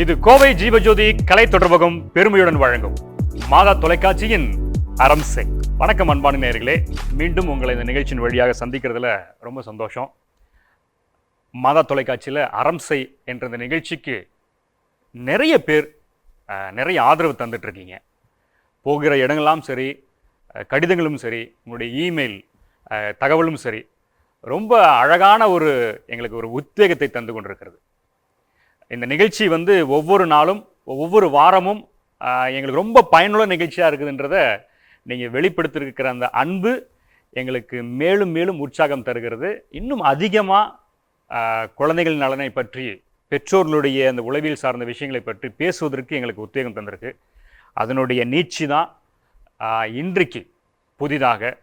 இது கோவை ஜீவஜோதி கலை தொடர்பகம் பெருமையுடன் வழங்கும் மாதா தொலைக்காட்சியின் அரம்சை. வணக்கம் அன்பான நேயர்களே, மீண்டும் உங்களை இந்த நிகழ்ச்சியின் வழியாக சந்திக்கிறதுல ரொம்ப சந்தோஷம். மாதா தொலைக்காட்சியில் அரம்சை என்ற இந்த நிகழ்ச்சிக்கு நிறைய பேர் நிறைய ஆதரவு தந்துட்டு இருக்கீங்க. போகிற இடங்கள்லாம் சரி, கடிதங்களும் சரி, உங்களுடைய இமெயில் தகவலும் சரி, ரொம்ப அழகான எங்களுக்கு ஒரு உத்வேகத்தை தந்து கொண்டிருக்கிறது. இந்த நிகழ்ச்சி ஒவ்வொரு நாளும் ஒவ்வொரு வாரமும் எங்களுக்கு ரொம்ப பயனுள்ள நிகழ்ச்சியாக இருக்குதுன்றத நீங்கள் வெளிப்படுத்திருக்கிற அந்த அன்பு எங்களுக்கு மேலும் மேலும் உற்சாகம் தருகிறது. இன்னும் அதிகமாக குழந்தைகள் நலனை பற்றி, பெற்றோர்களுடைய அந்த உளவியல் சார்ந்த விஷயங்களை பற்றி பேசுவதற்கு எங்களுக்கு உத்வேகம் தந்திருக்கு. அதனுடைய நீட்சி தான் இன்றைக்கு புதிதாக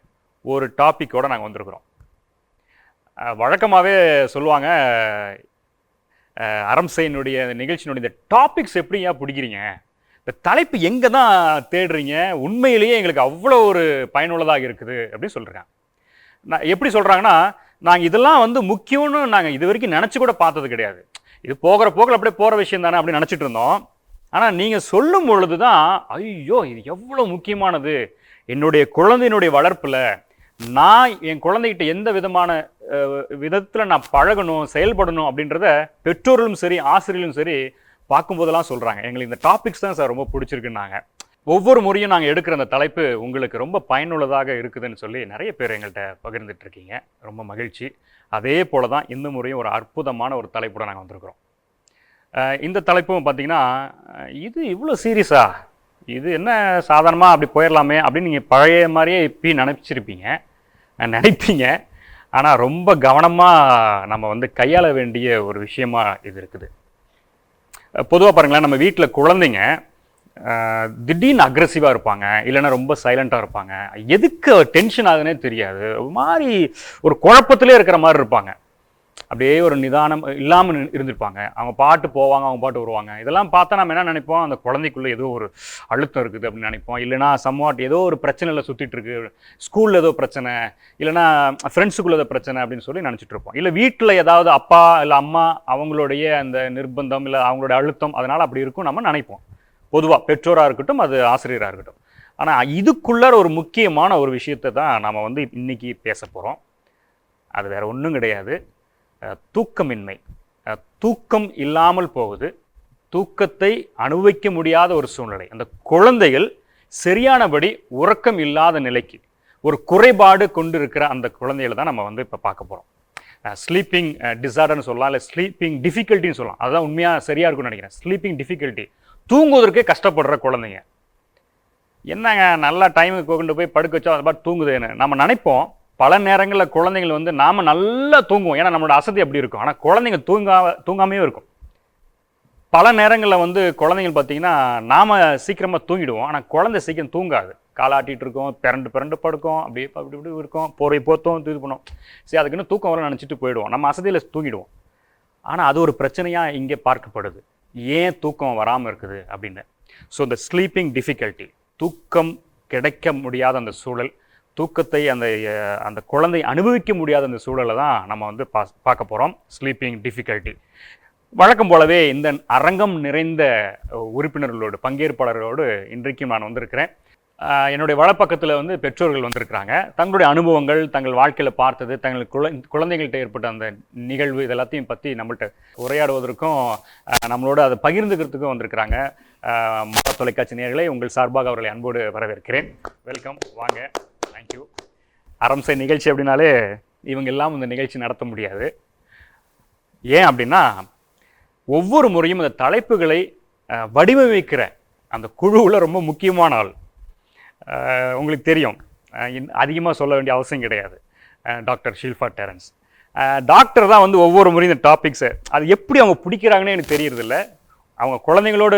ஒரு டாப்பிக்கோடு நாங்கள் வந்திருக்கிறோம். வழக்கமாகவே சொல்லுவாங்க, அரம்சையினுடைய நிகழ்ச்சியினுடைய இந்த டாபிக்ஸ் எப்படி ஏன் பிடிக்கிறீங்க, இந்த தலைப்பு எங்கே தான் தேடுறீங்க, உண்மையிலேயே எங்களுக்கு அவ்வளோ ஒரு பயனுள்ளதாக இருக்குது அப்படின்னு சொல்கிறாங்க. நான் எப்படி சொல்கிறாங்கன்னா, நாங்கள் இதெல்லாம் முக்கியம்னு நாங்கள் இது வரைக்கும் நினச்சி கூட பார்த்தது கிடையாது. இது போகிற போக்கில் அப்படியே போகிற விஷயம் தானே அப்படின்னு நினச்சிட்டு இருந்தோம். ஆனால் நீங்கள் சொல்லும் பொழுது தான், ஐயோ இது எவ்வளோ முக்கியமானது, என்னுடைய குழந்தையினுடைய வளர்ப்பில் நான் என் குழந்தைகிட்ட எந்த விதத்தில் நான் பழகணும், செயல்படணும் அப்படின்றத பெற்றோர்களும் சரி, ஆசிரியர்களும் சரி பார்க்கும்போதெல்லாம் சொல்கிறாங்க, எங்களுக்கு இந்த டாபிக்ஸ் தான் சார் ரொம்ப பிடிச்சிருக்குன்னாங்க. ஒவ்வொரு முறையும் நாங்கள் எடுக்கிற அந்த தலைப்பு உங்களுக்கு ரொம்ப பயனுள்ளதாக இருக்குதுன்னு சொல்லி நிறைய பேர் எங்கள்கிட்ட பகிர்ந்துட்டு இருக்கீங்க. ரொம்ப மகிழ்ச்சி. அதே போல தான் இந்த முறையும் ஒரு அற்புதமான ஒரு தலைப்போட நாங்கள் வந்திருக்கிறோம். இந்த தலைப்பும் பார்த்திங்கன்னா, இது இவ்வளோ சீரியஸா, இது என்ன சாதாரணமாக அப்படி போயிடலாமே அப்படின்னு நீங்கள் பழைய மாதிரியே இப்பயும் நினைப்பீங்க. ஆனால் ரொம்ப கவனமாக நம்ம கையாள வேண்டிய ஒரு விஷயமா இது இருக்குது. பொதுவாக பாருங்களேன், நம்ம வீட்டில் குழந்தைங்க திடீர்னு அக்ரெசிவாக இருப்பாங்க, இல்லைன்னா ரொம்ப சைலண்ட்டாக இருப்பாங்க. எதுக்கு டென்ஷன் ஆகுதுன்னே தெரியாது, ஒரு மாதிரி ஒரு குழப்பத்திலே இருக்கிற மாதிரி இருப்பாங்க. அப்படியே ஒரு நிதானம் இல்லாமல் இருந்திருப்பாங்க. அவங்க பாட்டு போவாங்க, அவங்க பாட்டு வருவாங்க. இதெல்லாம் பார்த்தா நம்ம என்ன நினைப்போம், அந்த குழந்தைக்குள்ளே ஏதோ ஒரு அழுத்தம் இருக்குது அப்படின்னு நினைப்போம். இல்லைனா சம்வாட் ஏதோ ஒரு பிரச்சனையில் சுற்றிட்டு இருக்கு, ஸ்கூலில் ஏதோ பிரச்சனை, இல்லைனா ஃப்ரெண்ட்ஸுக்குள்ள ஏதோ பிரச்சனை அப்படின்னு சொல்லி நினச்சிட்டு இருப்போம். இல்லை வீட்டில் ஏதாவது அப்பா இல்லை அம்மா அவங்களுடைய அந்த நிர்பந்தம் இல்லை அவங்களுடைய அழுத்தம், அதனால் அப்படி இருக்கும் நம்ம நினைப்போம். பொதுவாக பெற்றோராக இருக்கட்டும், அது ஆசிரியராக இருக்கட்டும். ஆனால் இதுக்குள்ளார ஒரு முக்கியமான ஒரு விஷயத்தை தான் நாம் இன்னைக்கு பேச போகிறோம். அது வேற ஒன்றும் கிடையாது, தூக்கமின்மை. தூக்கம் இல்லாமல் போகுது, தூக்கத்தை அனுபவிக்க முடியாத ஒரு சூழ்நிலை. அந்த குழந்தைகள் சரியானபடி உறக்கம் இல்லாத நிலைக்கு ஒரு குறைபாடு கொண்டு இருக்கிற அந்த குழந்தைகளை தான் நம்ம இப்போ பார்க்க போகிறோம். ஸ்லீப்பிங் டிஸார்டர்னு சொல்லலாம், இல்லை ஸ்லீப்பிங் டிஃபிகல்ட்டின்னு சொல்லலாம். அதுதான் உண்மையாக சரியாக இருக்கும்னு நினைக்கிறேன். ஸ்லீப்பிங் டிஃபிகல்ட்டி, தூங்குவதற்கே கஷ்டப்படுற குழந்தைங்க. என்னங்க நல்லா டைமுக்கு கொண்டு போய் படுக்க வச்சா அது பாட்டு தூங்குதுன்னு நம்ம நினைப்போம். பல நேரங்களில் குழந்தைங்கள் நாம் நல்லா தூங்குவோம், ஏன்னா நம்மளோட அசதி அப்படி இருக்கும். ஆனால் குழந்தைங்க தூங்காமையே இருக்கும். பல நேரங்களில் குழந்தைங்கள் பார்த்திங்கன்னா, நாம் சீக்கிரமாக தூங்கிடுவோம், ஆனால் குழந்தை சீக்கிரம் தூங்காது. காலாட்டிகிட்டு இருக்கோம், பிறண்டு படுக்கும், அப்படியே அப்படி இப்படி இருக்கும், போரை போத்தோம், இது பண்ணுவோம். சரி, அதுக்குன்னு தூக்கம் வர நினச்சிட்டு போயிடுவோம், நம்ம அசதியில் தூங்கிடுவோம். ஆனால் அது ஒரு பிரச்சனையாக இங்கே பார்க்கப்படுது. ஏன் தூக்கம் வராமல் இருக்குது அப்படின்னு. ஸோ இந்த ஸ்லீப்பிங் டிஃபிகல்ட்டி, தூக்கம் கிடைக்க முடியாத அந்த சூழல், தூக்கத்தை அந்த குழந்தை அனுபவிக்க முடியாத அந்த சூழலை தான் நம்ம பார்க்க போகிறோம். Sleeping difficulty. வழக்கம் போலவே இந்த அரங்கம் நிறைந்த உறுப்பினர்களோடு, பங்கேற்பாளர்களோடு இன்றைக்கும் நான் வந்திருக்கிறேன். என்னுடைய வலப்பக்கத்தில் பெற்றோர்கள் வந்திருக்கிறாங்க. தங்களுடைய அனுபவங்கள், தங்கள் வாழ்க்கையில் பார்த்தது, தங்கள் குழந்தைகள்கிட்ட ஏற்பட்ட அந்த நிகழ்வு, இதெல்லாத்தையும் பற்றி நம்மள்கிட்ட உரையாடுவதற்கும் நம்மளோட அதை பகிர்ந்துக்கிறதுக்கும் வந்திருக்கிறாங்க. மாதா தொலைக்காட்சி நேயர்களை உங்கள் சார்பாக அவர்களை அன்போடு வரவேற்கிறேன். வெல்கம், வாங்க. தேங்க்யூ. அரம்சை நிகழ்ச்சி அப்படின்னாலே இவங்க எல்லாம் இந்த நிகழ்ச்சி நடத்த முடியாது. ஏன் அப்படின்னா, ஒவ்வொரு முறையும் இந்த தலைப்புகளை வடிவமைக்கிற அந்த குழுவில் ரொம்ப முக்கியமான ஆள். உங்களுக்கு தெரியும், அதிகமாக சொல்ல வேண்டிய அவசியம் கிடையாது, டாக்டர் ஷில்பா டெரன்ஸ். டாக்டர் தான் ஒவ்வொரு முறையும் இந்த டாபிக்ஸை அது எப்படி அவங்க பிடிக்கிறாங்கன்னு எனக்கு தெரியறதில்ல. அவங்க குழந்தைங்களோடு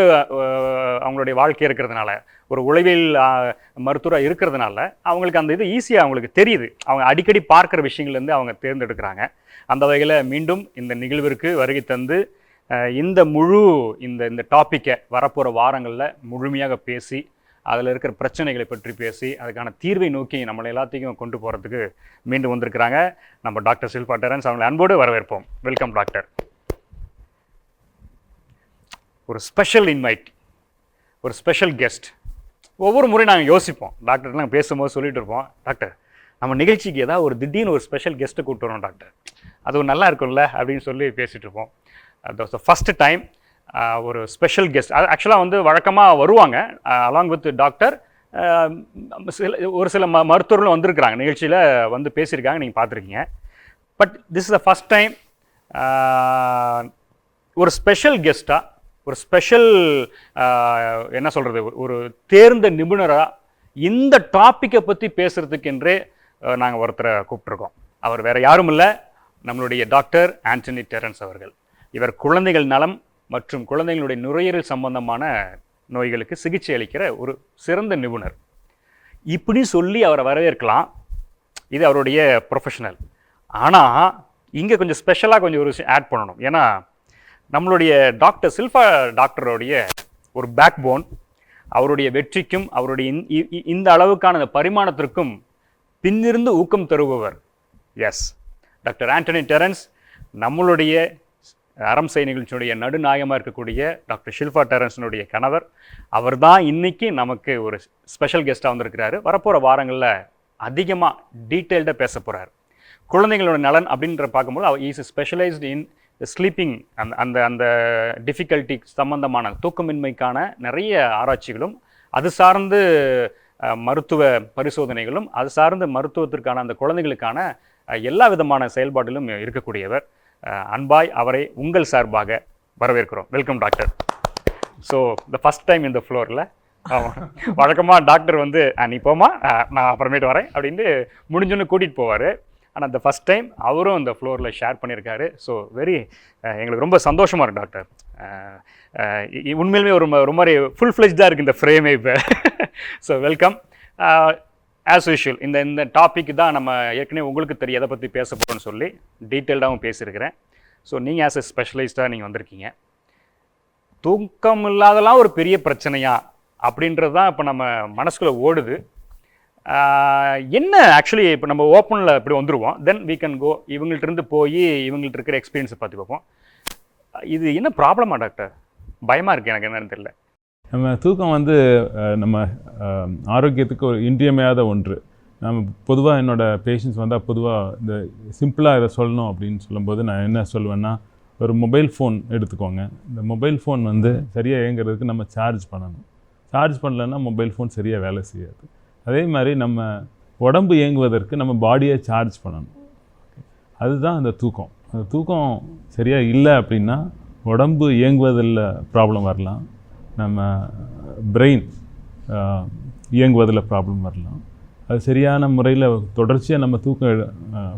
அவங்களுடைய வாழ்க்கை இருக்கிறதுனால, ஒரு உளவியல் மருத்துவராக இருக்கிறதுனால அவங்களுக்கு அந்த இது ஈஸியாக அவங்களுக்கு தெரியுது. அவங்க அடிக்கடி பார்க்குற விஷயங்கள்லேருந்து அவங்க தேர்ந்தெடுக்கிறாங்க. அந்த வகையில் மீண்டும் இந்த நிகழ்விற்கு வருகை தந்து இந்த டாப்பிக்கை வரப்போகிற வாரங்களில் முழுமையாக பேசி, அதில் இருக்கிற பிரச்சனைகளை பற்றி பேசி, அதுக்கான தீர்வை நோக்கி நம்மளை எல்லாத்தையும் கொண்டு போகிறதுக்கு மீண்டும் வந்திருக்கிறாங்க நம்ம டாக்டர் ஷில்பா டெரன்ஸ். அவங்களை அன்போடு வரவேற்போம். Welcome doctor. ஒரு ஸ்பெஷல் இன்வைட், ஒரு ஸ்பெஷல் கெஸ்ட். ஒவ்வொரு முறையும் நாங்கள் யோசிப்போம், டாக்டர் நாங்கள் பேசும்போது சொல்லிட்டு இருப்போம், டாக்டர் நம்ம நிகழ்ச்சிக்கு ஏதாவது ஒரு திடீர்னு ஒரு ஸ்பெஷல் கெஸ்ட்டை கூப்பிட்டு வரோம் டாக்டர், அது ஒரு நல்லா இருக்கும்ல அப்படின்னு சொல்லி பேசிகிட்டு இருப்போம். அது வாஸ் த ஃபஸ்ட்டு டைம் ஒரு ஸ்பெஷல் கெஸ்ட். அது ஆக்சுவலாக வந்து வழக்கமாக வருவாங்க அலாங் வித் டாக்டர். ஒரு சில மருத்துவர்களும் வந்திருக்கிறாங்க, நிகழ்ச்சியில் வந்து பேசியிருக்காங்க, நீங்கள் பார்த்துருக்கீங்க. But this is the first time ஒரு ஸ்பெஷல் கெஸ்ட்டாக, ஒரு ஸ்பெஷல் என்ன சொல்கிறது, ஒரு தேர்ந்த நிபுணராக இந்த டாப்பிக்கை பற்றி பேசுகிறதுக்கென்றே நாங்கள் ஒருத்தரை கூப்பிட்ருக்கோம். அவர் வேறு யாரும் இல்லை, நம்மளுடைய டாக்டர் ஆண்டனி டெரன்ஸ் அவர்கள். இவர் குழந்தைகள் நலம் மற்றும் குழந்தைகளுடைய நுரையீரல் சம்பந்தமான நோய்களுக்கு சிகிச்சை அளிக்கிற ஒரு சிறந்த நிபுணர். இப்படி சொல்லி அவரை வரவேற்கலாம், இது அவருடைய ப்ரொஃபஷனல். ஆனால் இங்கே கொஞ்சம் ஸ்பெஷலாக கொஞ்சம் ஒரு விஷயம் ஆட் பண்ணணும். ஏன்னா நம்மளுடைய டாக்டர் ஷில்பா டாக்டருடைய ஒரு பேக் போன், அவருடைய வெற்றிக்கும் அவருடைய இந்த அளவுக்கான பரிமாணத்திற்கும் பின்னிருந்து ஊக்கம் தருபவர். Yes, doctor Antony Terrence. நம்மளுடைய அறம் செய் நிகழ்ச்சியுடைய நடுநாயகமாக இருக்கக்கூடிய டாக்டர் ஷில்பா டெரன்ஸினுடைய கணவர். அவர் தான் இன்றைக்கி நமக்கு ஒரு ஸ்பெஷல் கெஸ்ட்டாக வந்திருக்கிறாரு. வரப்போகிற வாரங்களில் அதிகமாக டீட்டெயில்டாக பேச போகிறார். குழந்தைங்களோட நலன் அப்படின்ற பார்க்கும்போது அவர் இஸ் ஸ்பெஷலைஸ்டு இன் ஸ்லீப்பிங், அந்த அந்த டிஃபிகல்ட்டி சம்பந்தமான தூக்கமின்மைக்கான நிறைய ஆராய்ச்சிகளும், அது சார்ந்து மருத்துவ பரிசோதனைகளும், அது சார்ந்து மருத்துவத்திற்கான அந்த குழந்தைகளுக்கான எல்லா விதமான செயல்பாட்டிலும் இருக்கக்கூடியவர். அன்பாய் அவரை உங்கள் சார்பாக வரவேற்கிறோம். Welcome doctor. So the first time இந்த ஃப்ளோரில். ஆமாம், வழக்கமாக டாக்டர் வந்து நீ போமா, நான் அப்புறமேட்டு வரேன் அப்படின்ட்டு முடிஞ்சோன்னு கூட்டிகிட்டு போவார். ஆனால் இந்த ஃபஸ்ட் டைம் அவரும் இந்த ஃப்ளோரில் ஷேர் பண்ணியிருக்காரு. ஸோ எங்களுக்கு ரொம்ப சந்தோஷமாக இருக்குது டாக்டர். உண்மையிலுமே ஒரு மாதிரி ஃபுல் ஃப்ளெஜ்டாக இருக்குது இந்த ஃப்ரேமே இப்போ. So welcome. ஆஸ் யூஷுவல் இந்த டாபிக் தான் நம்ம ஏற்கனவே உங்களுக்கு தெரியும் எதை பற்றி பேச போகிறோன்னு சொல்லி டீட்டெயில்டாகவும் பேசியிருக்கிறேன். ஸோ நீங்கள் ஆஸ் எ ஸ்பெஷலிஸ்ட்டாக நீங்கள் வந்திருக்கீங்க. தூக்கம் இல்லாதெல்லாம் ஒரு பெரிய பிரச்சனையா அப்படின்றது தான் இப்போ நம்ம மனசுக்குள்ளே ஓடுது. என்ன ஆக்சுவலி இப்போ நம்ம ஓப்பனில் இப்படி வந்துடுவோம், தென் வீ கேன் கோ இவங்கள்ட்ட போய் இவங்கள்ட்ட இருக்கிற எக்ஸ்பீரியன்ஸை பார்த்து பார்ப்போம். இது என்ன ப்ராப்ளமா டாக்டர்? பயமாக இருக்குது எனக்கு, என்னன்னு தெரியல. நம்ம தூக்கம் வந்து நம்ம ஆரோக்கியத்துக்கு ஒரு இன்றியமையாத ஒன்று. நம்ம பொதுவாக என்னோடய பேஷண்ட்ஸ் வந்தால் பொதுவாக இந்த சிம்பிளாக இதை சொல்லணும் அப்படின்னு சொல்லும்போது நான் என்ன சொல்லுவேன்னா, ஒரு மொபைல் ஃபோன் எடுத்துக்கோங்க. இந்த மொபைல் ஃபோன் வந்து சரியாக இயங்குறதுக்கு நம்ம சார்ஜ் பண்ணணும். சார்ஜ் பண்ணலைன்னா மொபைல் ஃபோன் சரியாக வேலை செய்யாது. அதே மாதிரி நம்ம உடம்பு இயங்குவதற்கு நம்ம பாடியை சார்ஜ் பண்ணணும். அதுதான் அந்த தூக்கம். அந்த தூக்கம் சரியாக இல்லை அப்படின்னா உடம்பு இயங்குவதில் ப்ராப்ளம் வரலாம், நம்ம பிரெயின் இயங்குவதில் ப்ராப்ளம் வரலாம். அது சரியான முறையில் தொடர்ச்சியாக நம்ம தூக்கம்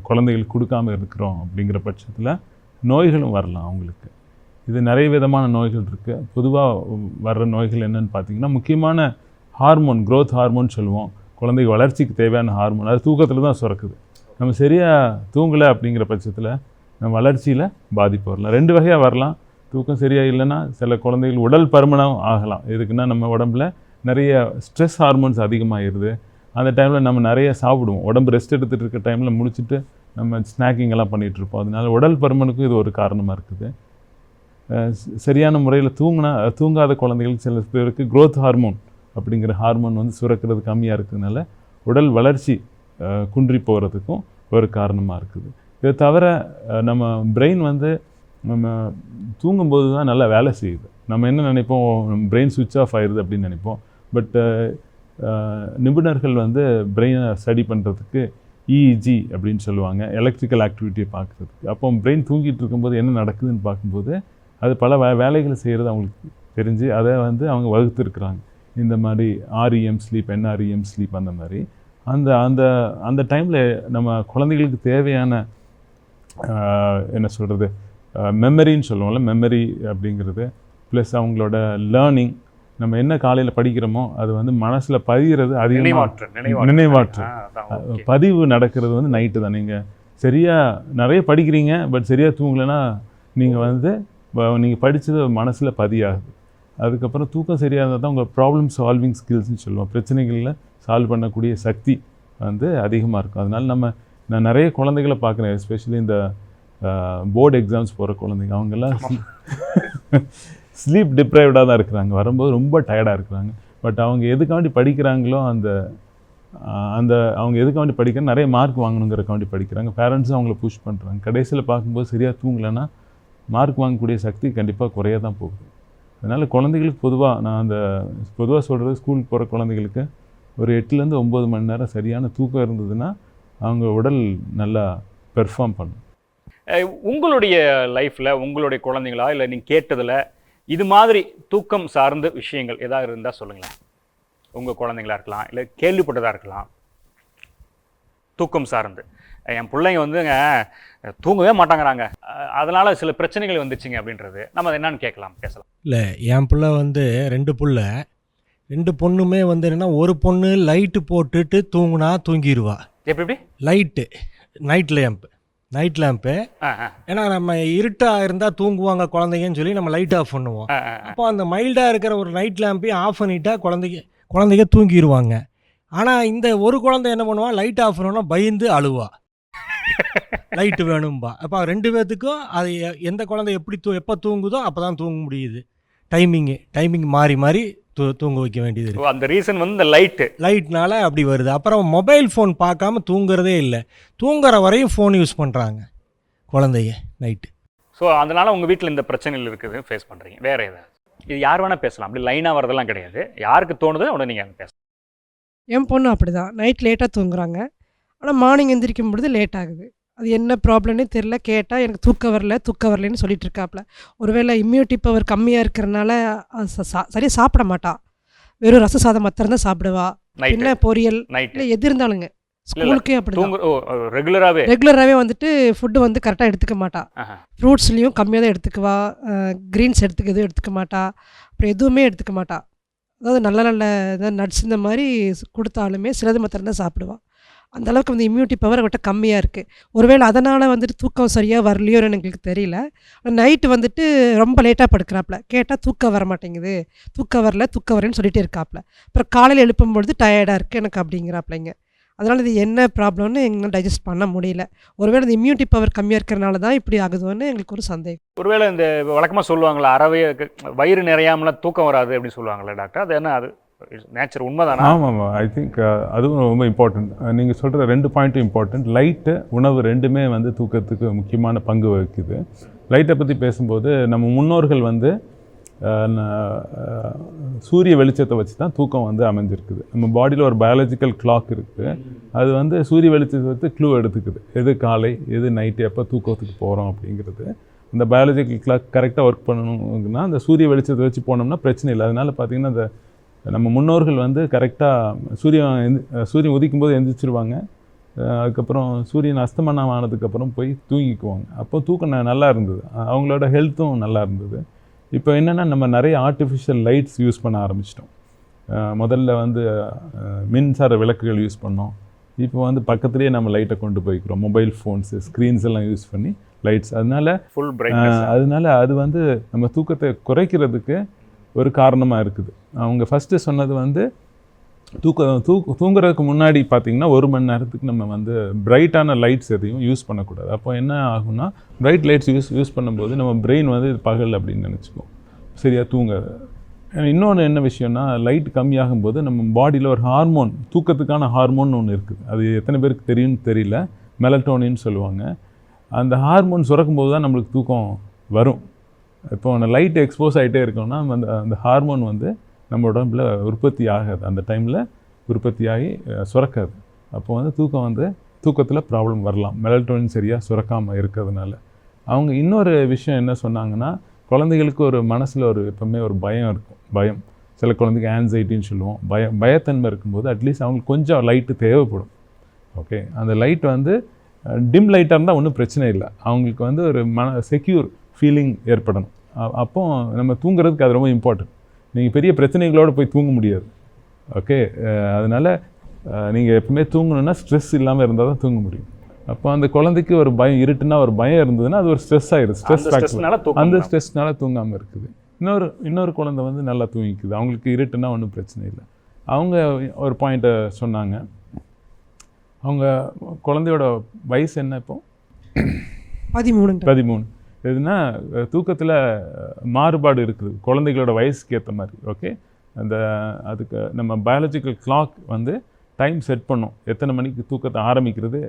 குழந்தைகளுக்கு கொடுக்காமல் இருக்கிறோம் அப்படிங்கிற பட்சத்தில் நோய்களும் வரலாம் அவங்களுக்கு. இது நிறைய விதமான நோய்கள் இருக்குது. பொதுவாக வர்ற நோய்கள் என்னென்னு பார்த்திங்கன்னா, முக்கியமான ஹார்மோன், க்ரோத் ஹார்மோன் சொல்லுவோம், குழந்தைக்கு வளர்ச்சிக்கு தேவையான ஹார்மோன், அது தூக்கத்தில் தான் சுரக்குது. நம்ம சரியாக தூங்கலை அப்படிங்கிற பட்சத்தில் நம்ம வளர்ச்சியில் பாதிப்பு வரலாம். 2 வகையாக வரலாம். தூக்கம் சரியாக இல்லைன்னா சில குழந்தைகள் உடல் பருமனம் ஆகலாம். எதுக்குன்னா நம்ம உடம்புல நிறைய ஸ்ட்ரெஸ் ஹார்மோன்ஸ் அதிகமாகிடுது. அந்த டைமில் நம்ம நிறைய சாப்பிடுவோம். உடம்பு ரெஸ்ட் எடுத்துகிட்டு இருக்க டைமில் முடிச்சுட்டு நம்ம ஸ்நாக்கிங் எல்லாம் பண்ணிகிட்ருப்போம். அதனால உடல் பருமனுக்கும் இது ஒரு காரணமாக இருக்குது. சரியான முறையில் தூங்காத குழந்தைகளுக்கு சில பேருக்கு க்ரோத் ஹார்மோன் அப்படிங்கிற ஹார்மோன் வந்து சுரக்கிறது கம்மியாக இருக்கிறதுனால உடல் வளர்ச்சி குன்றி போகிறதுக்கும் ஒரு காரணமாக இருக்குது. இதை தவிர நம்ம பிரெயின் வந்து நம்ம தூங்கும்போது தான் நல்லா வேலை செய்யுது. நம்ம என்ன நினைப்போம், பிரெயின் சுவிட்ச் ஆஃப் ஆயிடுது அப்படின்னு நினைப்போம். பட் நிபுணர்கள் வந்து பிரெயினை ஸ்டடி பண்ணுறதுக்கு இஇஜி அப்படின்னு சொல்லுவாங்க, எலக்ட்ரிக்கல் ஆக்டிவிட்டியை பார்க்குறதுக்கு. அப்போ பிரெயின் தூங்கிட்டு இருக்கும்போது என்ன நடக்குதுன்னு பார்க்கும்போது அது பல வேலைகளை செய்கிறது அவங்களுக்கு தெரிஞ்சு அதை வந்து அவங்க வகுத்துருக்குறாங்க. இந்த மாதிரி REM ஸ்லீப், NREM ஸ்லீப், அந்த மாதிரி அந்த அந்த அந்த டைமில் நம்ம குழந்தைகளுக்கு தேவையான என்ன சொல்கிறது, மெமரின்னு சொல்லுவோம்ல, மெமரி அப்படிங்கிறது ப்ளஸ் அவங்களோட லேர்னிங், நம்ம என்ன காலையில் படிக்கிறோமோ அது வந்து மனசில் பதிகிறது அதிகமாக, நினைவாற்று பதிவு நடக்கிறது வந்து நைட்டு தான். நீங்கள் சரியாக நிறைய படிக்கிறீங்க பட் சரியாக தூங்கலைன்னா நீங்கள் படித்தது மனசில் பதியாகுது. அதுக்கப்புறம் தூக்கம் சரியாக இருந்தால் தான் உங்கள் ப்ராப்ளம் சால்விங் ஸ்கில்ஸ்ன்னு சொல்லுவோம், பிரச்சனைகளில் சால்வ் பண்ணக்கூடிய சக்தி வந்து அதிகமாக இருக்கும். அதனால் நான் நிறைய குழந்தைகளை பார்க்குறேன், எஸ்பெஷலி இந்த போர்டு எக்ஸாம்ஸ் போகிற குழந்தைங்க, அவங்கெல்லாம் ஸ்லீப் டிப்ரைவ்டாக தான் இருக்கிறாங்க, வரும்போது ரொம்ப டயர்டாக இருக்கிறாங்க. பட் அவங்க எதுக்காண்டி படிக்கிறாங்களோ அந்த அவங்க எதுக்காண்டி படிக்கிறாங்க, நிறைய மார்க் வாங்கணுங்கிறக்காண்டி படிக்கிறாங்க. பேரண்ட்ஸும் அவங்கள புஷ் பண்ணுறாங்க. கடைசியில் பார்க்கும்போது சரியாக தூங்கலைன்னா மார்க் வாங்கக்கூடிய சக்தி கண்டிப்பாக குறைய தான் போகுது. அதனால் குழந்தைகளுக்கு பொதுவாக சொல்கிறது, ஸ்கூலுக்கு போகிற குழந்தைகளுக்கு ஒரு 8லேருந்து 9 மணி நேரம் சரியான தூக்கம் இருந்ததுன்னா அவங்க உடல் நல்லா பெர்ஃபார்ம் பண்ணும். உங்களுடைய லைஃப்பில் உங்களுடைய குழந்தைங்களா இல்லை நீங்கள் கேட்டதில் இது மாதிரி தூக்கம் சார்ந்த விஷயங்கள் ஏதாவது இருந்தால் சொல்லுங்களேன். உங்கள் குழந்தைங்களா இருக்கலாம், இல்லை கேள்விப்பட்டதாக இருக்கலாம், தூக்கம் சார்ந்து. என் பிள்ளைங்க வந்துங்க தூங்கவே மாட்டாங்கிறாங்க, அதனால் சில பிரச்சனைகள் வந்துச்சுங்க அப்படின்றது நம்ம அதை என்னன்னு பேசலாம். இல்லை, என் பிள்ளை வந்து 2 பொண்ணுமே வந்து என்னென்னா, ஒரு பொண்ணு லைட்டு போட்டுட்டு தூங்குனா தூங்கிடுவா. எப்படி லைட்டு, நைட் லேம்ப்பு. ஏன்னா நம்ம இருட்டாக இருந்தால் தூங்குவாங்க குழந்தைங்கன்னு சொல்லி நம்ம லைட் ஆஃப் பண்ணுவோம். அப்போ அந்த மைல்டாக இருக்கிற ஒரு நைட் லேம்பையும் ஆஃப் பண்ணிட்டா குழந்தைங்க தூங்கிடுவாங்க. ஆனால் இந்த ஒரு குழந்தை என்ன பண்ணுவா, லைட் ஆஃப் பண்ணோன்னா பயந்து அழுவா, லைட்டு வேணும்பா. அப்போ 2 பேர்த்துக்கும் அது எந்த குழந்தை எப்போ தூங்குதோ அப்போ தான் தூங்க முடியுது. டைமிங் மாறி தூங்க வைக்க வேண்டியது இருக்குது. அந்த ரீசன் வந்து இந்த லைட்னால அப்படி வருது. அப்புறம் மொபைல் ஃபோன் பார்க்காம தூங்குறதே இல்லை, தூங்குற வரையும் ஃபோன் யூஸ் பண்ணுறாங்க குழந்தைங்க நைட்டு. ஸோ அதனால் உங்கள் வீட்டில் இந்த பிரச்சனைகள் இருக்குது, ஃபேஸ் பண்ணுறீங்க. வேறு ஏதாவது இது யார் வேணால் பேசலாம், அப்படி லைனாக வரதெல்லாம் கிடையாது. யாருக்கு தோணுதோ உடனே நீங்கள் பேசலாம். என் பொண்ணு அப்படி தான், நைட் லேட்டாக தூங்குறாங்க, ஆனால் மார்னிங் எந்திரிக்கும் பொழுது லேட் ஆகுது. அது என்ன ப்ராப்ளம்னே தெரில. கேட்டால் எனக்கு தூக்கம் வரலன்னு சொல்லிட்டு இருக்காப்புல. ஒருவேளை இம்யூனிட்டி பவர் கம்மியாக இருக்கிறனால சரியாக சாப்பிட மாட்டா, வெறும் ரச சாதம் மாத்திரம் தான் சாப்பிடுவா. என்ன பொரியல் இல்லை எது இருந்தாலுங்க, ஸ்கூலுக்கே அப்படி ரெகுலராகவே வந்துட்டு ஃபுட்டு வந்து கரெக்டாக எடுத்துக்க மாட்டா. ஃப்ரூட்ஸ்லேயும் கம்மியாக தான் எடுத்துக்குவா, க்ரீன்ஸ் எதுவும் எடுத்துக்க மாட்டா, அப்புறம் எதுவுமே எடுத்துக்க மாட்டா. அதாவது நல்ல நட்ஸ் இந்த மாதிரி கொடுத்தாலுமே சிலது மாத்திரம் தான் சாப்பிடுவா. அந்தளவுக்கு வந்து இம்யூனிட்டி பவர் அவர்கிட்ட கம்மியாக இருக்குது. ஒருவேளை அதனால் வந்துட்டு தூக்கம் சரியாக வரலையோன்னு எங்களுக்கு தெரியல. நைட்டு வந்துட்டு ரொம்ப லேட்டாக படுக்கிறாப்புல. கேட்டால் தூக்கம் வர மாட்டேங்குது, தூக்கம் வரலன்னு சொல்லிகிட்டே இருக்காப்புல. அப்புறம் காலையில் எழுப்பும்பொழுது டயர்டாக இருக்குது எனக்கு அப்படிங்கிறாப்புலைங்க. அதனால் இது என்ன ப்ராப்ளம்னு எங்களால் டைஜஸ்ட் பண்ண முடியல. ஒருவேளை இந்த இம்யூனிட்டி பவர் கம்மியாக இருக்கிறனால தான் இப்படி ஆகுதுன்னு எங்களுக்கு ஒரு சந்தேகம். ஒருவேளை இந்த வழக்கமாக சொல்லுவாங்களா, வயிறு நிறையாமலாம் தூக்கம் வராது அப்படின்னு சொல்லுவாங்களே டாக்டர், அது என்ன, அது நேச்சர் உண்மைதானா? ஆமாம், ஐ திங்க் அதுவும் ரொம்ப இம்பார்ட்டன்ட். நீங்கள் சொல்கிற 2 பாயிண்ட்டும் இம்பார்ட்டன்ட். லைட்டு, உணவு ரெண்டுமே வந்து தூக்கத்துக்கு முக்கியமான பங்கு வகிக்குது. லைட்டை பற்றி பேசும்போது நம்ம முன்னோர்கள் வந்து சூரிய வெளிச்சத்தை வச்சு தான் தூக்கம் வந்து அமைஞ்சிருக்குது. நம்ம பாடியில் ஒரு பயாலஜிக்கல் கிளாக் இருக்குது, அது வந்து சூரிய வெளிச்சத்தை வச்சு க்ளூ எடுத்துக்குது, எது காலை எது நைட்டு எப்போ தூக்கத்துக்கு போகிறோம் அப்படிங்கிறது. அந்த பயாலஜிக்கல் கிளாக் கரெக்டாக ஒர்க் பண்ணணுங்கன்னா அந்த சூரிய வெளிச்சத்தை வச்சு போனோம்னா பிரச்சனை இல்லை. அதனால் பார்த்திங்கன்னா அந்த நம்ம முன்னோர்கள் வந்து கரெக்டாக சூரியன் உதிக்கும் போது எந்திரிச்சிருவாங்க, அதுக்கப்புறம் சூரியன் அஸ்தமனம் ஆனதுக்கப்புறம் போய் தூங்கிக்குவாங்க. அப்போ தூக்கம் நல்லா இருந்தது, அவங்களோட ஹெல்த்தும் நல்லா இருந்தது. இப்போ என்னென்னா நம்ம நிறைய ஆர்டிஃபிஷியல் லைட்ஸ் யூஸ் பண்ண ஆரம்பிச்சிட்டோம். முதல்ல வந்து மின்சார விளக்குகள் யூஸ் பண்ணோம், இப்போ வந்து பக்கத்துலேயே நம்ம லைட்டை கொண்டு போய்க்கிறோம். மொபைல் ஃபோன்ஸு, ஸ்க்ரீன்ஸ் எல்லாம் யூஸ் பண்ணி லைட்ஸ், அதனால அது வந்து நம்ம தூக்கத்தை குறைக்கிறதுக்கு ஒரு காரணமாக இருக்குது. அவங்க ஃபஸ்ட்டு சொன்னது வந்து தூங்குறதுக்கு முன்னாடி பார்த்திங்கன்னா 1 மணி நேரத்துக்கு நம்ம வந்து பிரைட்டான லைட்ஸ் எதையும் யூஸ் பண்ணக்கூடாது. அப்போ என்ன ஆகும்னா, பிரைட் லைட்ஸ் யூஸ் பண்ணும்போது நம்ம பிரெயின் வந்து இது பகல் அப்படின்னு நினச்சிக்கும், சரியாக தூங்காது. இன்னொன்று என்ன விஷயம்னா, லைட் கம்மியாகும்போது நம்ம பாடியில் ஒரு ஹார்மோன், தூக்கத்துக்கான ஹார்மோன் ஒன்று இருக்குது, அது எத்தனை பேருக்கு தெரியும்னு தெரியல, மெலட்டோனின்னு சொல்லுவாங்க. அந்த ஹார்மோன் சுரக்கும்போது தான் நம்மளுக்கு தூக்கம் வரும். இப்போ லைட் எக்ஸ்போஸ் ஆகிட்டே இருக்கோம்னா அந்த ஹார்மோன் வந்து நம்ம உடம்புல உற்பத்தி ஆகாது, அந்த டைமில் உற்பத்தியாகி சுரக்காது. அப்போ வந்து தூக்கத்தில் ப்ராப்ளம் வரலாம், மெலட்டோனின் சரியாக சுரக்காமல் இருக்கிறதுனால. அவங்க இன்னொரு விஷயம் என்ன சொன்னாங்கன்னா, குழந்தைகளுக்கு ஒரு மனசில் எப்பவுமே ஒரு பயம் இருக்கும். சில குழந்தைக்கு ஆன்சைட்டின்னு சொல்லுவோம். பயத்தன்மை இருக்கும்போது அட்லீஸ்ட் அவங்களுக்கு கொஞ்சம் லைட்டு தேவைப்படும். ஓகே, அந்த லைட் வந்து டிம் லைட்டாக இருந்தால் ஒன்றும் பிரச்சனை இல்லை, அவங்களுக்கு வந்து ஒரு செக்யூர் ஃபீலிங் ஏற்படணும். அப்போ நம்ம தூங்குறதுக்கு அது ரொம்ப இம்பார்ட்டன்ட். நீங்கள் பெரிய பிரச்சனைகளோடு போய் தூங்க முடியாது. ஓகே, அதனால் நீங்கள் எப்பவுமே தூங்கணுன்னா ஸ்ட்ரெஸ் இல்லாமல் இருந்தால் தான் தூங்க முடியும். அப்போ அந்த குழந்தைக்கு ஒரு பயம், இருட்டுனா ஒரு பயம் இருந்ததுன்னா அது ஒரு ஸ்ட்ரெஸ் ஆகிடுது, ஸ்ட்ரெஸ் ஃபேக்டர், அந்த ஸ்ட்ரெஸ்னால தூங்காமல் இருக்குது. இன்னொரு குழந்தை வந்து நல்லா தூங்கிக்குது, அவங்களுக்கு இருட்டுனா ஒன்றும் பிரச்சனை இல்லை. அவங்க ஒரு பாயிண்ட்டை சொன்னாங்க. அவங்க குழந்தையோட வயசு என்ன இப்போ? 13. எதுனா தூக்கத்தில் மாறுபாடு இருக்குது குழந்தைகளோட வயசுக்கு ஏற்ற மாதிரி. ஓகே, அதுக்கு நம்ம பயாலஜிக்கல் கிளாக் வந்து டைம் செட் பண்ணும், எத்தனை மணிக்கு தூக்கத்தை ஆரம்பிக்கிறது,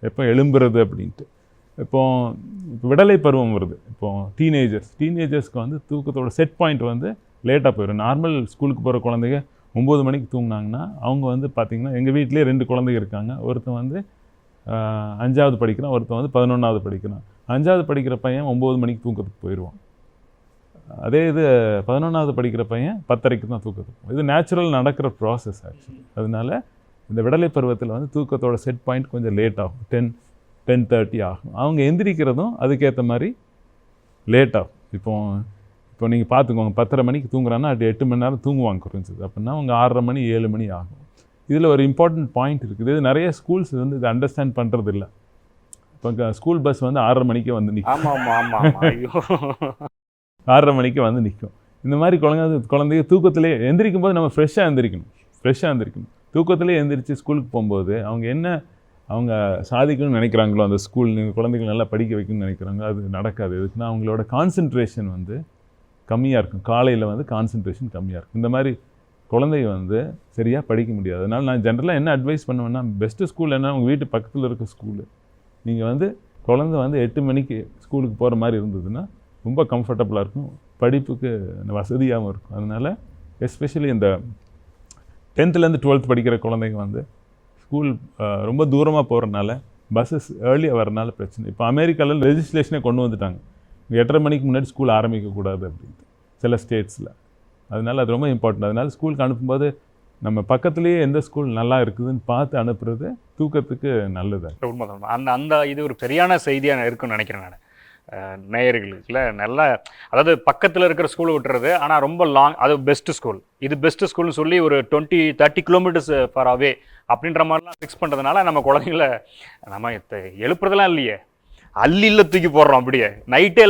எப்போ எழும்புறது அப்படின்ட்டு. இப்போ விடலை பருவம் வருது, இப்போது டீனேஜர்ஸ்க்கு வந்து தூக்கத்தோட செட் பாயிண்ட் வந்து லேட்டாக போயிடும். நார்மல் ஸ்கூலுக்கு போகிற குழந்தைங்க 9 மணிக்கு தூங்கினாங்கன்னா அவங்க வந்து பார்த்திங்கன்னா, எங்கள் வீட்டிலே 2 குழந்தைங்க இருக்காங்க. ஒருத்தன் வந்து 5ஆவது படிக்கிறான், ஒருத்தன் வந்து 11ஆவது படிக்கிறான். 5ஆவது படிக்கிற பையன் 9 மணிக்கு தூக்கத்துக்கு போயிடுவான். அதே இது 11ஆவது படிக்கிற பையன் 10:30க்கு தான் தூக்கத்துக்கு. இது நேச்சுரல் நடக்கிற ப்ராசஸ் ஆக்சுவலி. அதனால இந்த விடலை பருவத்தில் வந்து தூக்கத்தோட செட் பாயிண்ட் கொஞ்சம் லேட் ஆகும், 10-10:30 ஆகும். அவங்க எந்திரிக்கிறதும் அதுக்கேற்ற மாதிரி லேட் ஆகும். இப்போ நீங்கள் பார்த்துக்கோங்க, 10:30 மணிக்கு தூங்குறான்னா அது 8 மணி நேரம் தூங்குவாங்க குறைஞ்சது. அப்படின்னா அவங்க 6:30 மணி 7 மணி ஆகும். இதில் ஒரு இம்பார்ட்டன்ட் பாயிண்ட் இருக்குது. இது நிறைய ஸ்கூல்ஸ் வந்து இதை அண்டர்ஸ்டாண்ட் பண்ணுறது இல்லை. இப்போ ஸ்கூல் பஸ் வந்து 6:30 மணிக்கே வந்து நிற்கும், 6:30 மணிக்கு வந்து நிற்கும். இந்த மாதிரி குழந்தைங்க தூக்கத்திலே எந்திரிக்கும் போது நம்ம ஃப்ரெஷ்ஷாக எந்திரிக்கணும். தூக்கத்திலே எந்திரிச்சு ஸ்கூலுக்கு போகும்போது அவங்க சாதிக்கணும்னு நினைக்கிறாங்களோ, அந்த ஸ்கூல் குழந்தைகள் நல்லா படிக்க வைக்கணும்னு நினைக்கிறாங்களோ, அது நடக்காது. எதுக்குன்னா அவங்களோட கான்சன்ட்ரேஷன் வந்து கம்மியாக இருக்கும். காலையில் வந்து கான்சன்ட்ரேஷன் கம்மியாக இருக்கும். இந்த மாதிரி குழந்தைங்க வந்து சரியாக படிக்க முடியாது. அதனால் நான் ஜென்ரலாக என்ன அட்வைஸ் பண்ணுவேன்னா, பெஸ்ட்டு ஸ்கூல் என்ன, உங்கள் வீட்டு பக்கத்தில் இருக்க ஸ்கூலு. நீங்கள் வந்து குழந்தை வந்து 8 மணிக்கு ஸ்கூலுக்கு போகிற மாதிரி இருந்ததுன்னா ரொம்ப கம்ஃபர்டபுளாக இருக்கும், படிப்புக்கு வசதியாகவும் இருக்கும். அதனால் எஸ்பெஷலி இந்த 10th-லேருந்து 12th படிக்கிற குழந்தைங்க வந்து ஸ்கூல் ரொம்ப தூரமாக போகிறனால பஸ்ஸஸ் ஏர்லியாக வரனால பிரச்சனை. இப்போ அமெரிக்காவில் லெஜிஸ்லேஷனே கொண்டு வந்துட்டாங்க, 8:30 மணிக்கு முன்னாடி ஸ்கூல் ஆரம்பிக்கக்கூடாது அப்படின்ட்டு சில ஸ்டேட்ஸில். அதனால் அது ரொம்ப இம்பார்ட்டன்ட். அதனால் ஸ்கூலுக்கு அனுப்பும்போது நம்ம பக்கத்துலேயே எந்த ஸ்கூல் நல்லா இருக்குதுன்னு பார்த்து அனுப்புறது தூக்கத்துக்கு நல்லது. உண்மைதான். அந்த இது ஒரு சரியான செய்தியாக இருக்குன்னு நினைக்கிறேன் நான். நேயர்களுக்குல நல்லா, அதாவது பக்கத்தில் இருக்கிற ஸ்கூலை விட்டுறது, ஆனால் ரொம்ப லாங், அது பெஸ்ட்டு ஸ்கூல், இது பெஸ்ட்டு ஸ்கூல்னு சொல்லி ஒரு 20-30 கிலோமீட்டர்ஸ் ஃபார் அவே அப்படின்ற மாதிரிலாம் ஃபிக்ஸ் பண்ணுறதுனால நம்ம குழந்தைங்கள நம்ம எழுப்புறதெல்லாம் இல்லையே, அள்ளியில் தூக்கி போடுறோம். அப்படியே நைட்டே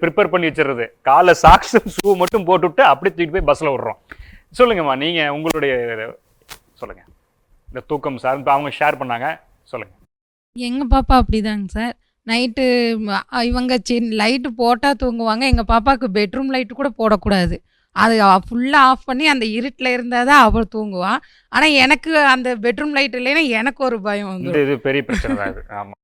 ப்ரிப்பேர் பண்ணி வச்சிடுறது, காலை சாக்ஸ் ஷூ மட்டும் போட்டுவிட்டு அப்படியே தூக்கிட்டு போய் பஸ்ஸில் விட்றோம். சொல்லுங்கம்மா, நீங்கள் உங்களுடைய சொல்லுங்கள், இந்த தூக்கம் சார் இப்போ அவங்க ஷேர் பண்ணாங்க, சொல்லுங்கள். எங்கள் பாப்பா அப்படிதாங்க சார். நைட்டு இவங்க லைட்டு போட்டால் தூங்குவாங்க. எங்கள் பாப்பாவுக்கு பெட்ரூம் லைட்டு கூட போடக்கூடாது, அது ஃபுல்லாக ஆஃப் பண்ணி அந்த இருட்டில் இருந்தால் தான் அவள் தூங்குவாள். ஆனால் எனக்கு அந்த பெட்ரூம் லைட் இல்லைன்னா எனக்கு ஒரு பயம் வந்து, இது பெரிய பிரச்சனை தான் இது. ஆமாம்,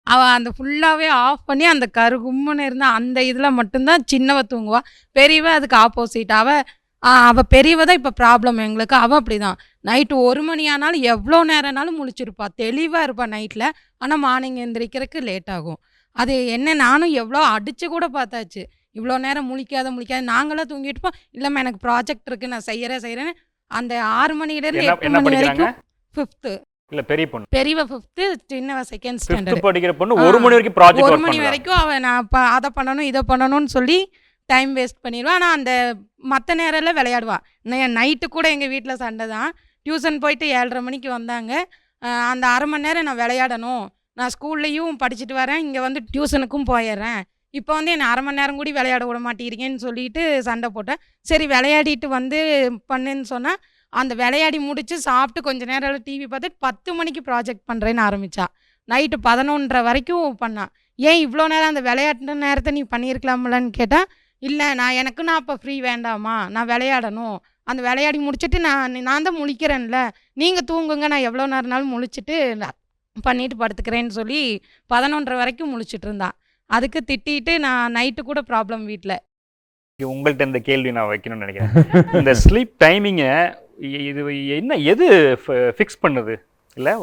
அவள் அந்த ஃபுல்லாகவே ஆஃப் பண்ணி அந்த கருகும்முன்னு இருந்தால் அந்த இதில் மட்டும்தான் சின்னவ தூங்குவாள். பெரியவ அதுக்கு ஆப்போசிட். அவள் பெரியவ தான் இப்போ ப்ராப்ளம் எங்களுக்கு. அவள் அப்படி தான், நைட்டு 1 மணி ஆனாலும் எவ்வளோ நேரம்னாலும் முழிச்சிருப்பாள், தெளிவாக இருப்பாள் நைட்டில். ஆனால் மார்னிங் எந்திரிக்கிறதுக்கு லேட் ஆகும். அது என்ன, நானும் எவ்வளோ அடித்து கூட பார்த்தாச்சு, இவ்வளோ நேரம் முழிக்காத நாங்களாம் தூங்கிட்டுப்போம். இல்லைம்மா எனக்கு ப்ராஜெக்ட் இருக்குது, நான் செய்கிறேன்னு அந்த 6 மணிலேருந்து 8 மணி வரைக்கும். 5th இல்லை, பெரிய பொண்ணு, பெரியவ 5th, சின்னவ 2nd ஸ்டாண்டர்ட் படிக்கிற பொண்ணு 1 மணி வரைக்கும் ப்ராஜெக்ட் 1 மணி வரைக்கும் அவள் நான் அதை பண்ணணும் இதை பண்ணணும்னு சொல்லி டைம் வேஸ்ட் பண்ணிடுவாள். ஆனால் அந்த மற்ற நேரம்லாம் விளையாடுவாள். நைட்டு கூட எங்கள் வீட்டில் சண்டை தான். டியூஷன் போயிட்டு 7:30 மணிக்கு வந்தாங்க, அந்த 1/2 மணி நேரம் நான் விளையாடணும், நான் ஸ்கூல்லையும் படிச்சுட்டு வரேன், இங்கே வந்து டியூஷனுக்கும் போயிடுறேன், இப்போ வந்து என்னை 1/2 மணி நேரம் கூட விளையாட விட மாட்டேங்கிறீங்கன்னு சொல்லிட்டு சண்டை போட்டேன். சரி விளையாடிட்டு வந்து பண்ணுன்னு சொன்னால், அந்த விளையாடி முடித்து சாப்பிட்டு கொஞ்சம் நேரம் டிவி பார்த்துட்டு 10 மணிக்கு ப்ராஜெக்ட் பண்ணுறேன்னு ஆரம்பித்தா. நைட்டு 11:30 வரைக்கும் பண்ணான். ஏன் இவ்வளோ நேரம் அந்த விளையாட்டு நேரத்தை நீ பண்ணியிருக்கலாம்லன்னு கேட்டால், இல்லை நான் அப்போ ஃப்ரீ வேண்டாமா, நான் விளையாடணும், அந்த விளையாடி முடிச்சுட்டு நான் தான் முழிக்கிறேன்ல, நீங்கள் தூங்குங்க, நான் எவ்வளோ நேரம்னாலும் முழிச்சிட்டு பண்ணிட்டு படுத்துக்கிறேன்னு சொல்லி 11:30 வரைக்கும் முழிச்சிட்டு இருந்தான். அதுக்கு திட்டிட்டு நான் நைட்டு கூட ப்ராப்ளம் வீட்டில். உங்கள்கிட்ட இந்த கேள்வி நான் வைக்கணும்னு நினைக்கிறேன். இந்த ஸ்லீப் டைமிங்கை இது எது ஃபிக்ஸ் பண்ணுது? இல்லை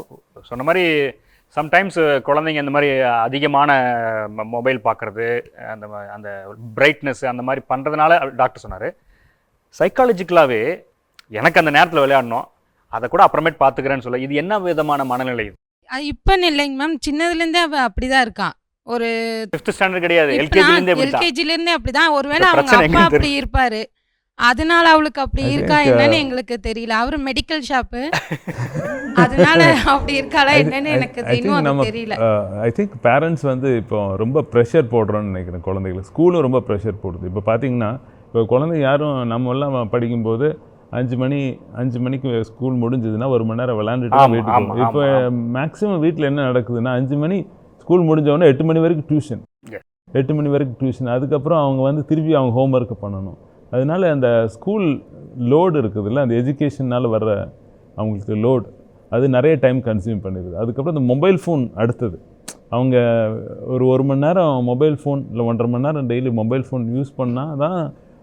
சொன்ன மாதிரி சம்டைம்ஸ் குழந்தைங்க இந்த மாதிரி அதிகமான மொபைல் பார்க்குறது, அந்த பிரைட்னஸ் அந்த மாதிரி பண்ணுறதுனால டாக்டர் சொன்னார். சைக்காலஜிக்கலாகவே எனக்கு அந்த நேரத்தில் விளையாடணும், அதை கூட அப்புறமேட்டு பார்த்துக்கிறேன்னு சொல்ல, இது என்ன விதமான மனநிலை? இப்போன்னு இல்லைங்க மேம், சின்னதுலேருந்தே அவள் அப்படி தான் இருக்கான். ஒரு 5th ஸ்டாண்டர்ட் கிடையாது, எல்கேஜிலேருந்தே அப்படி தான். ஒருவேளை அவங்க அப்பா அப்படி இருப்பார், அதனால அவளுக்கு அப்படி இருக்கா என்னன்னு எங்களுக்கு தெரியல. அவரு மெடிக்கல் ஷாப்பு, அதனால அப்படி இருக்காளா என்னன்னு எனக்கு தெரியல. ஐ திங்க் பேரண்ட்ஸ் வந்து இப்போ ரொம்ப ப்ரெஷர் போடுறோன்னு நினைக்கிறேன் குழந்தைகளுக்கு. ஸ்கூலும் ரொம்ப ப்ரெஷர் போடுது. இப்போ பார்த்தீங்கன்னா, இப்போ குழந்தை யாரும் நம்ம எல்லாம் படிக்கும்போது 5 மணிக்கு ஸ்கூல் முடிஞ்சதுன்னா 1 மணி நேரம் விளையாண்டுட்டு வீட்டுக்கு போகும். இப்போ மேக்ஸிமம் வீட்டில் என்ன நடக்குதுன்னா, 5 மணி ஸ்கூல் முடிஞ்சவொடனே 8 மணி வரைக்கும் டியூஷன். 8 மணி வரைக்கும் டியூஷன், அதுக்கப்புறம் அவங்க வந்து திருப்பி அவங்க ஹோம்ஒர்க்கு பண்ணணும். அதனால அந்த ஸ்கூல் லோடு இருக்குதுல்ல, அந்த எஜுகேஷனால் வர்ற அவங்களுக்கு லோடு அது நிறைய டைம் கன்சியூம் பண்ணிடுது. அதுக்கப்புறம் இந்த மொபைல் ஃபோன் அடுத்தது. அவங்க ஒரு மணி நேரம் மொபைல் ஃபோன் இல்லை 1.5 மணி நேரம் டெய்லி மொபைல் ஃபோன் யூஸ் பண்ணால் தான்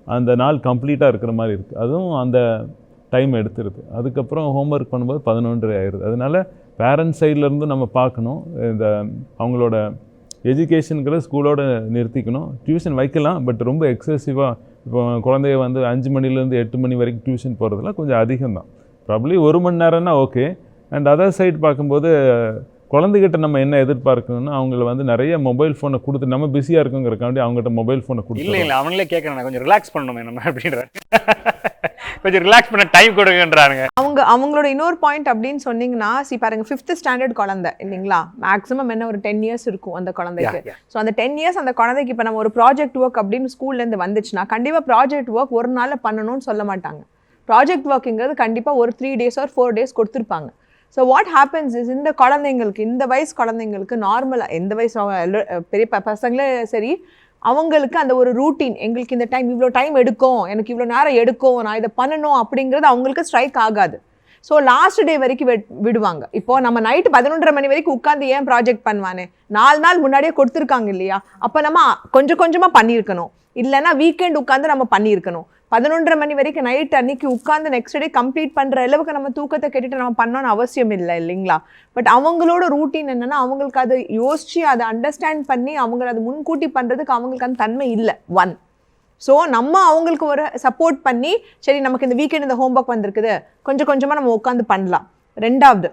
அந்த நாள் கம்ப்ளீட்டாக இருக்கிற மாதிரி இருக்குது. அதுவும் அந்த டைம் எடுத்துருது. அதுக்கப்புறம் ஹோம்ஒர்க் பண்ணும்போது 11:30 ஆயிடுது. அதனால பேரண்ட்ஸ் சைட்லேருந்து நம்ம பார்க்கணும், இந்த அவங்களோட எஜுகேஷனுங்கிறத ஸ்கூலோடு நிறுத்திக்கணும். டியூஷன் வைக்கலாம், பட் ரொம்ப எக்ஸசிவாக இப்போ குழந்தைய வந்து 5 மணிலேருந்து 8 மணி வரைக்கும் டியூஷன் போகிறதுலாம் கொஞ்சம் அதிகம்தான். ப்ராப்ளி 1 மணி நேரம்னா ஓகே. அண்ட் அதர் சைடு பார்க்கும்போது குழந்தைகிட்ட நம்ம என்ன எதிர்பார்க்கணும்னா அவங்கள வந்து நிறைய மொபைல் ஃபோனை கொடுத்து நம்ம பிஸியாக இருக்குங்கிறக்காண்டி அவங்ககிட்ட மொபைல் ஃபோனை கொடுத்து இல்லை அவங்களே கேட்குறாங்க கொஞ்சம் ரிலாக்ஸ் பண்ணணுமே நம்ம அப்படின்ற கொஞ்சம் ரிலாக்ஸ் பண்ண டைம் கொடுங்கன்றாங்க. அவங்களோட இன்னொரு பாயிண்ட் அப்படின்னு சொன்னீங்கன்னா, பாருங்க 5th ஸ்டாண்டர்ட் குழந்தை இல்லைங்களா, மேக்ஸிமம் என்ன ஒரு 10 இயர்ஸ் இருக்கும் அந்த குழந்தைக்கு. ஸோ அந்த 10 இயர்ஸ் அந்த குழந்தைக்கு இப்போ நம்ம ஒரு ப்ராஜெக்ட் ஒர்க் அப்படின்னு ஸ்கூல்லேருந்து வந்துச்சுன்னா கண்டிப்பாக ப்ராஜெக்ட் ஒர்க் ஒரு நாளில் பண்ணணும்னு சொல்ல மாட்டாங்க. ப்ராஜெக்ட் ஒர்க்குங்கிறது கண்டிப்பாக ஒரு 3 days or 4 days கொடுத்துருப்பாங்க. ஸோ வாட் ஹேப்பன்ஸ் இஸ், இந்த குழந்தைங்களுக்கு, இந்த வயசு குழந்தைங்களுக்கு நார்மலாக எந்த வயசு பெரிய பசங்களே சரி, அவங்களுக்கு அந்த ஒரு ரூட்டீன், எங்களுக்கு இந்த டைம் இவ்வளோ டைம் எடுக்கும், எனக்கு இவ்வளோ நேரம் எடுக்கும், நான் இதை பண்ணணும் அப்படிங்கிறது அவங்களுக்கு ஸ்ட்ரைக் ஆகாது. ஸோ லாஸ்ட் டே வரைக்கும் விடுவாங்க. இப்போ நம்ம நைட்டு 11:30 மணி வரைக்கும் உட்காந்து ஏன் ப்ராஜெக்ட் பண்ணுவானே, 4 நாள் முன்னாடியே கொடுத்துருக்காங்க இல்லையா, அப்போ நம்ம கொஞ்சம் கொஞ்சமாக பண்ணியிருக்கணும். இல்லைன்னா வீக்கெண்ட் உட்காந்து நம்ம பண்ணியிருக்கணும். 11:30 மணி வரைக்கும் நைட் அன்னைக்கு உட்காந்து நெக்ஸ்ட் டே கம்ப்ளீட் பண்ணுற அளவுக்கு நம்ம தூக்கத்தை கெட்டுட்டு நம்ம பண்ணணும்னு அவசியம் இல்லை இல்லைங்களா. பட் அவங்களோட ரூட்டீன் என்னென்னா, அவங்களுக்கு அதை யோசித்து அதை அண்டர்ஸ்டாண்ட் பண்ணி அவங்கள அதை முன்கூட்டி பண்ணுறதுக்கு அவங்களுக்கு அந்த தன்மை இல்லை. 1. ஸோ நம்ம அவங்களுக்கு ஒரு சப்போர்ட் பண்ணி, சரி நமக்கு இந்த வீக்கெண்ட் இந்த ஹோம்ஒர்க் வந்திருக்குது, கொஞ்சம் கொஞ்சமாக நம்ம உட்காந்து பண்ணலாம். 2வது,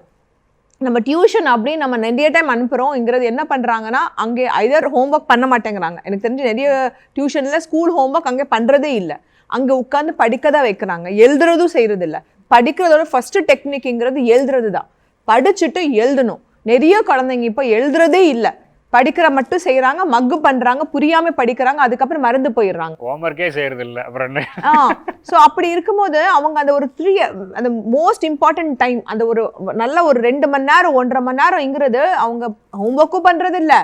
நம்ம டியூஷன் அப்படின்னு நம்ம நிறைய டைம் அனுப்புகிறோங்கிறது என்ன பண்ணுறாங்கன்னா, அங்கே ஐதர் ஹோம்ஒர்க் பண்ண மாட்டேங்கிறாங்க. எனக்கு தெரிஞ்சு நிறைய டியூஷனில் ஸ்கூல் ஹோம்ஒர்க் அங்கே பண்ணுறதே இல்லை. அங்கே உட்காந்து படிக்க தான் வைக்கிறாங்க, எழுதுறதும் செய்கிறது இல்லை. படிக்கிறதோட ஃபஸ்ட்டு டெக்னிக்குங்கிறது எழுதுறது தான். படிச்சுட்டு எழுதணும். நிறைய குழந்தைங்க இப்போ எழுதுறதே இல்லை, படிக்கிற மட்டும் செய்கிறாங்க, மக்கு பண்ணுறாங்க, புரியாமல் படிக்கிறாங்க, அதுக்கப்புறம் மறந்து போயிடுறாங்க, ஹோம்ஒர்க்கே செய்கிறது இல்லை. அப்புறம் ஸோ அப்படி இருக்கும்போது அவங்க அந்த ஒரு அந்த மோஸ்ட் இம்பார்ட்டன்ட் டைம், அந்த ஒரு நல்ல ஒரு 2 மணி நேரம் 1.5 மணி நேரம்ங்கிறது அவங்க ஹோம்ஒர்க்கும் பண்ணுறது இல்லை,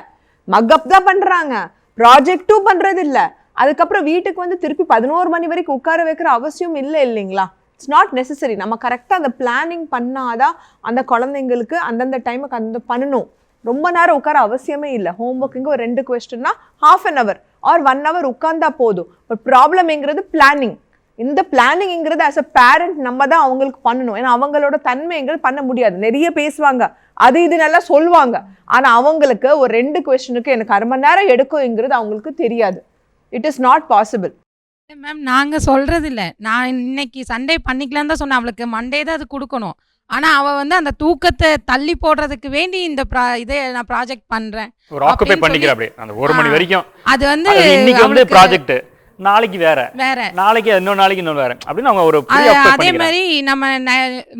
மக்கப் தான் பண்ணுறாங்க, ப்ராஜெக்டும் பண்ணுறது இல்லை. அதுக்கப்புறம் வீட்டுக்கு வந்து திருப்பி 11 மணி வரைக்கும் உட்கார வைக்கிற அவசியம் இல்லை இல்லைங்களா. It's not necessary. நம்ம கரெக்டாக அந்த பிளானிங் பண்ணாதான் அந்த குழந்தைங்களுக்கு அந்தந்த டைமுக்கு அந்த பண்ணணும். ரொம்ப நேரம் உட்கார அவசியமே இல்லை. ஹோம்ஒர்க்குங்க ஒரு 2 கொஸ்டின்னா ½ an hour or 1 hour உட்கார்ந்தா போதும். பட் ப்ராப்ளம்ங்கிறது பிளானிங். இந்த பிளானிங்கிறது ஆஸ் அ பேரண்ட் நம்ம தான் அவங்களுக்கு பண்ணணும். ஏன்னா அவங்களோட தன்மைங்கிறது பண்ண முடியாது. நிறைய பேசுவாங்க, அது இது நல்லா சொல்லுவாங்க, ஆனால் அவங்களுக்கு ஒரு 2 கொஸ்டினுக்கு எனக்கு 1/2 மணி நேரம் எடுக்குங்கிறது அவங்களுக்கு தெரியாது. It is not possible. Ma'am நாங்கள் சொல்கிறது இல்லை, நான் இன்னைக்கு சண்டே பண்ணிக்கலான்னு தான் சொன்னேன். அவளுக்கு மண்டே தான் அது கொடுக்கணும். ஆனால் அவள் வந்து அந்த தூக்கத்தை தள்ளி போடுறதுக்கு வேண்டி இந்த இதை நான் ப்ராஜெக்ட் பண்ணுறேன், ஒரு ஆக்குபை பண்ணிக்கிறேன் அப்படியே அந்த 1 மணி வரைக்கும். அது வந்து இன்னைக்கு வந்து ப்ராஜெக்ட், நாளைக்கு வேற, வேற, நாளைக்கு இன்னொரு நாளைக்கு இன்னொரு வேற அப்படின்னு அவங்க ஒரு அதே மாதிரி நம்ம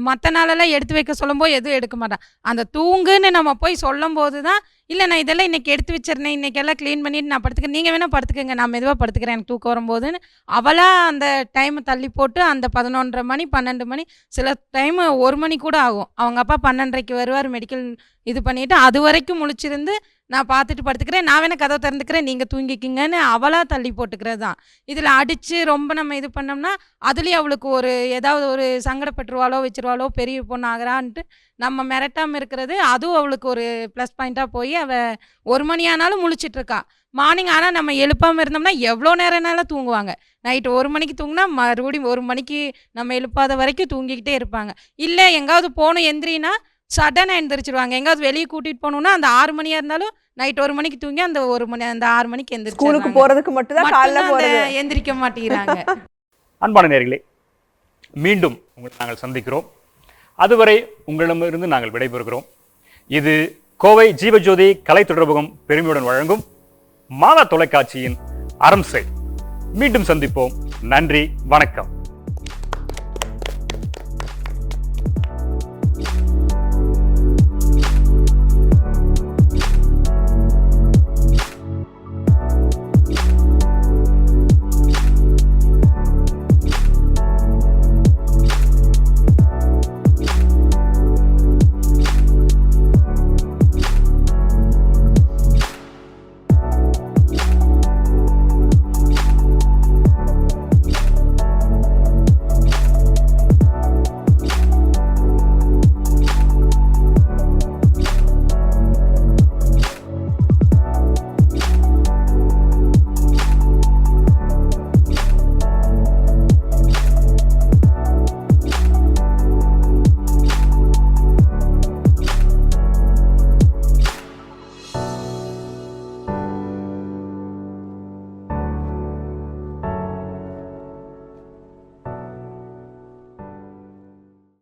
மற்ற நாளெல்லாம் எடுத்து வைக்க சொல்லும்போது எதுவும் எடுக்க மாட்டான். அந்த தூங்குன்னு நம்ம போய் சொல்லும் போது தான், இல்லை நான் இதெல்லாம் இன்னைக்கு எடுத்து வச்சிருந்தேன், இன்னைக்கு எல்லாம் க்ளீன் பண்ணிட்டு நான் படுத்துக்கிறேன், நீங்கள் வேணால் படுத்துக்கங்க, நான் மெதுவாக படுத்துக்கிறேன் எனக்கு தூக்கம் வரும்போதுன்னு அவளாக அந்த டைமை தள்ளி போட்டு அந்த 11:30 மணி 12 மணி, சில டைம் 1 மணி கூட ஆகும். அவங்க அப்பா 12:30 வருவார், மெடிக்கல் இது பண்ணிவிட்டு அது வரைக்கும் முழிச்சிருந்து நான் பார்த்துட்டு படுத்துக்கிறேன், நான் வேணால் கதவை திறந்துக்கிறேன், நீங்கள் தூங்கிக்கிங்கன்னு அவளாக தள்ளி போட்டுக்கிறது தான். இதில் அடித்து ரொம்ப நம்ம இது பண்ணோம்னா அதுலேயும் அவளுக்கு ஒரு ஏதாவது ஒரு சங்கடப்பட்டுருவாளோ வச்சிருவாளோ, பெரிய பொண்ணு ஆகிறான்ட்டு நம்ம மிரட்டாமல் இருக்கிறது, அதுவும் அவளுக்கு ஒரு ப்ளஸ் பாயிண்ட்டாக போய் அவள் 1 மணி ஆனாலும் முழிச்சிட்ருக்கா. மார்னிங் ஆனால் நம்ம எழுப்பாமல் இருந்தோம்னா எவ்வளோ நேரம்னாலும் தூங்குவாங்க. நைட்டு 1 மணிக்கு தூங்கினா மறுபடியும் 1 மணிக்கு நம்ம எழுப்பாத வரைக்கும் தூங்கிக்கிட்டே இருப்பாங்க. இல்லை எங்காவது போகணும் எந்திரினா சடனாக எழுந்திரிச்சிருவாங்க. எங்காவது வெளியே கூட்டிகிட்டு போகணுன்னா அந்த 6 மணியாக இருந்தாலும் நைட் 1 மணிக்கு தூங்கி அந்த 1 மணி அந்த 6 மணிக்கு எந்திரிச்சு ஸ்கூலுக்கு போகிறதுக்கு மட்டும்தான் எந்திரிக்க மாட்டேங்கிறாங்க. அன்பான நேயர்களே, மீண்டும் உங்களை நாங்கள் சந்திக்கிறோம். அதுவரை உங்களிடமிருந்து நாங்கள் விடைபெறுகிறோம். இது கோவை ஜீவஜோதி கலை தொடர்பகம் பெருமையுடன் வழங்கும் மாதா தொலைக்காட்சியின் அறம் செய். மீண்டும் சந்திப்போம். நன்றி, வணக்கம்.